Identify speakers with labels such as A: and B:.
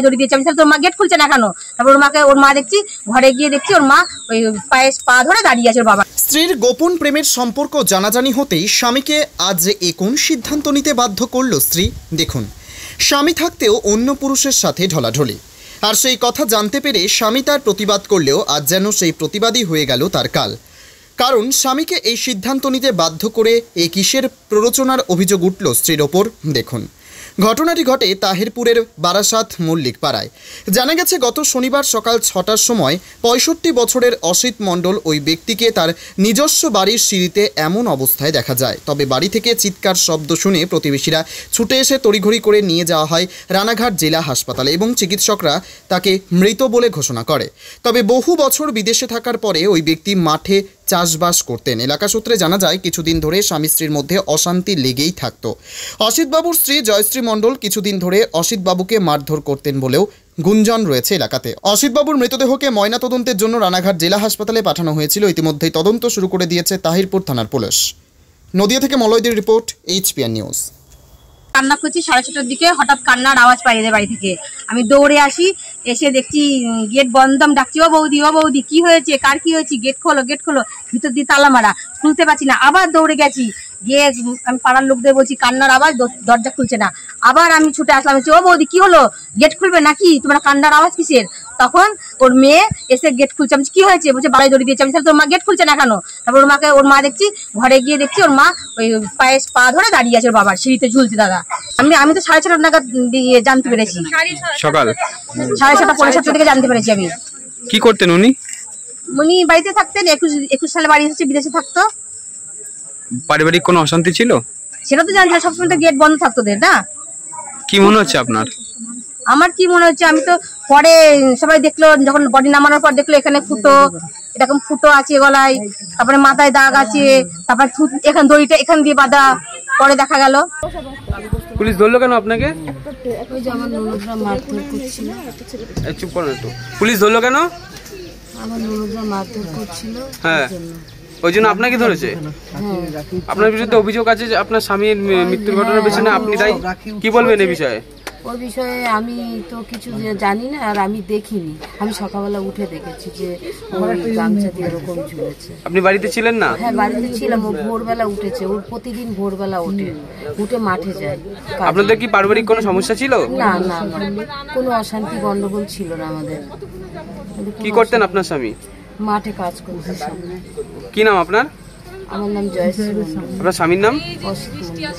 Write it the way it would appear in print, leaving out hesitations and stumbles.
A: দড়ি দিয়েছে। আমি তোর মা গেট খুলছে না কেন? তারপর ওর মা দেখছি ঘরে গিয়ে দেখছি ওর মা ওই পায়ে পা ধরে দাঁড়িয়ে আছে ওর বাবা।
B: স্ত্রীর গোপন প্রেমের সম্পর্ক জানাজানি হতেই স্বামীকে আজ কোন সিদ্ধান্ত নিতে বাধ্য করলো স্ত্রী দেখুন। স্বামী থাকতেও অন্য পুরুষের সাথে ঢলাঢলি, আর সেই কথা জানতে পেরে স্বামী তার প্রতিবাদ করলেও আজ যেন সেই প্রতিবাদী হয়ে গেল তার কাল। কারণ স্বামীকে এই সিদ্ধান্ত নিতে বাধ্য করে এই কিসের প্ররোচনার অভিযোগ উঠল স্ত্রীর ওপর দেখুন। ঘটনাটি ঘটে তাহিরপুরের বারাসাত মল্লিক পাড়ায়। জানা গেছে গত শনিবার সকাল 6টার সময় 65 বছরের অসিত মণ্ডল ওই ব্যক্তিকে তার নিজস্ব বাড়ির সিঁড়িতে এমন অবস্থায় দেখা যায়। তবে বাড়ি থেকে চিৎকার শব্দ শুনে প্রতিবেশীরা ছুটে এসে তড়িঘড়ি করে নিয়ে যাওয়া হয় রানাঘাট জেলা হাসপাতালে এবং চিকিৎসকরা তাকে মৃত বলে ঘোষণা করে। তবে বহু বছর বিদেশে থাকার পরে ওই ব্যক্তি মাঠে চাষবাস করতেন। এলাকা সূত্রে জানা যায় কিছুদিন ধরে স্বামী স্ত্রীর মধ্যে অশান্তি লেগেই থাকতো। অসিতবাবুর স্ত্রী জয়শ্রী মণ্ডল কিছুদিন ধরে অসিতবাবুকে মারধর করতেন বলেও গুঞ্জন রয়েছে এলাকাতে। অসিতবাবুর মৃতদেহকে ময়নাতদন্তের জন্য রানাঘাট জেলা হাসপাতালে পাঠানো হয়েছিল। ইতিমধ্যেই তদন্ত শুরু করে দিয়েছে তাহিরপুর থানার পুলিশ। নদিয়া থেকে মলয়দের রিপোর্ট, HPN নিউজ।
A: কান্না করছি 6:30টার দিকে, হঠাৎ কান্নার আওয়াজ পাই এদের বাড়ি থেকে। আমি দৌড়ে আসি, এসে দেখছি গেট বন্ধ। আমি ডাকছি ও বৌদি কি হয়েছে, কার কি হয়েছে, গেট খোলো। ভিতর দিয়ে তালা মারা, খুলতে পারছি না। আবার দৌড়ে গেছি, গিয়ে আমি পাড়ার লোকদের বলছি কান্নার আওয়াজ, দরজা খুলছে না। আবার আমি ছুটে আসলাম, ও বৌদি কি হলো, গেট খুলবে নাকি, তোমার কান্নার আওয়াজ কিসের? তখন ওর মেয়ে এসে গেট খুলছে। আমি কি হয়েছে? বলছে বাড়ি দড়ি দিয়েছে। আমি তোর মা গেট খুলছে না কেন? তারপর ওর মা দেখছি ঘরে গিয়ে দেখছি ওর মা ওই পায়ে পা ধরে দাঁড়িয়ে আছে ওর বাবার সিঁড়িতে ঝুলছে। দাদা আমি তো 6:30 নাগাদ জানতে পেরেছি,
C: সকাল
A: 6:30 পৌনে 7টার দিকে জানতে পেরেছি। আমি
C: কি করতেন উনি
A: বাড়িতে থাকতেন, 21 সালে বাড়ি এসেছে, বিদেশে থাকতো।
C: পারিবারিক কোনো অশান্তি ছিল
A: সেটা তো জানছি না, সবসময় তো গেট বন্ধ থাকতো না।
C: কি মনে হচ্ছে আপনার?
A: আমার কি মনে হচ্ছে, আমি তো পরে সবাই দেখলো, যখন বডি নামানোর পর দেখলো এখানে এরকম ফুটো আছে গলায়, তারপরে মাথায় দাগ আছে, তারপরে এখানে দড়িটা এখান দিয়ে বাঁধা। পরে দেখা গেল।
C: পুলিশ ধরলো কেন আপনাকে? চুপ করুন একটু। পুলিশ ধরলো কেন? হ্যাঁ, ওই জন্য আপনাকে ধরেছে। আপনার বিরুদ্ধে অভিযোগ আছে যে আপনার স্বামীর মৃত্যুর ঘটনার পেছনে আপনি দায়ী। কি বলবেন এই বিষয়ে?
D: ওই বিষয়ে আমি তো কিছু জানি না, আর আমি দেখিনি। আমি সকালবেলা উঠে দেখেছি যে গামছা দিয়ে এরকম ঝুলেছে।
C: আপনি বাড়িতে ছিলেন না?
D: হ্যাঁ, বাড়িতে ছিলাম। ও ভোরবেলা উঠেছে, ওর প্রতিদিন ভোরবেলা উঠে মাঠে যায়।
C: আপনাদের কি পারিবারিক কোনো সমস্যা ছিল?
D: না, কোনো অশান্তি গন্ডগোল ছিল না আমাদের।
C: কি করতেন আপনার স্বামী?
D: মাঠে কাজ করতে।
C: কি নাম আপনার?
D: আমার নাম জয়শ্রী।
C: আপনার স্বামীর নাম?
D: অসিত।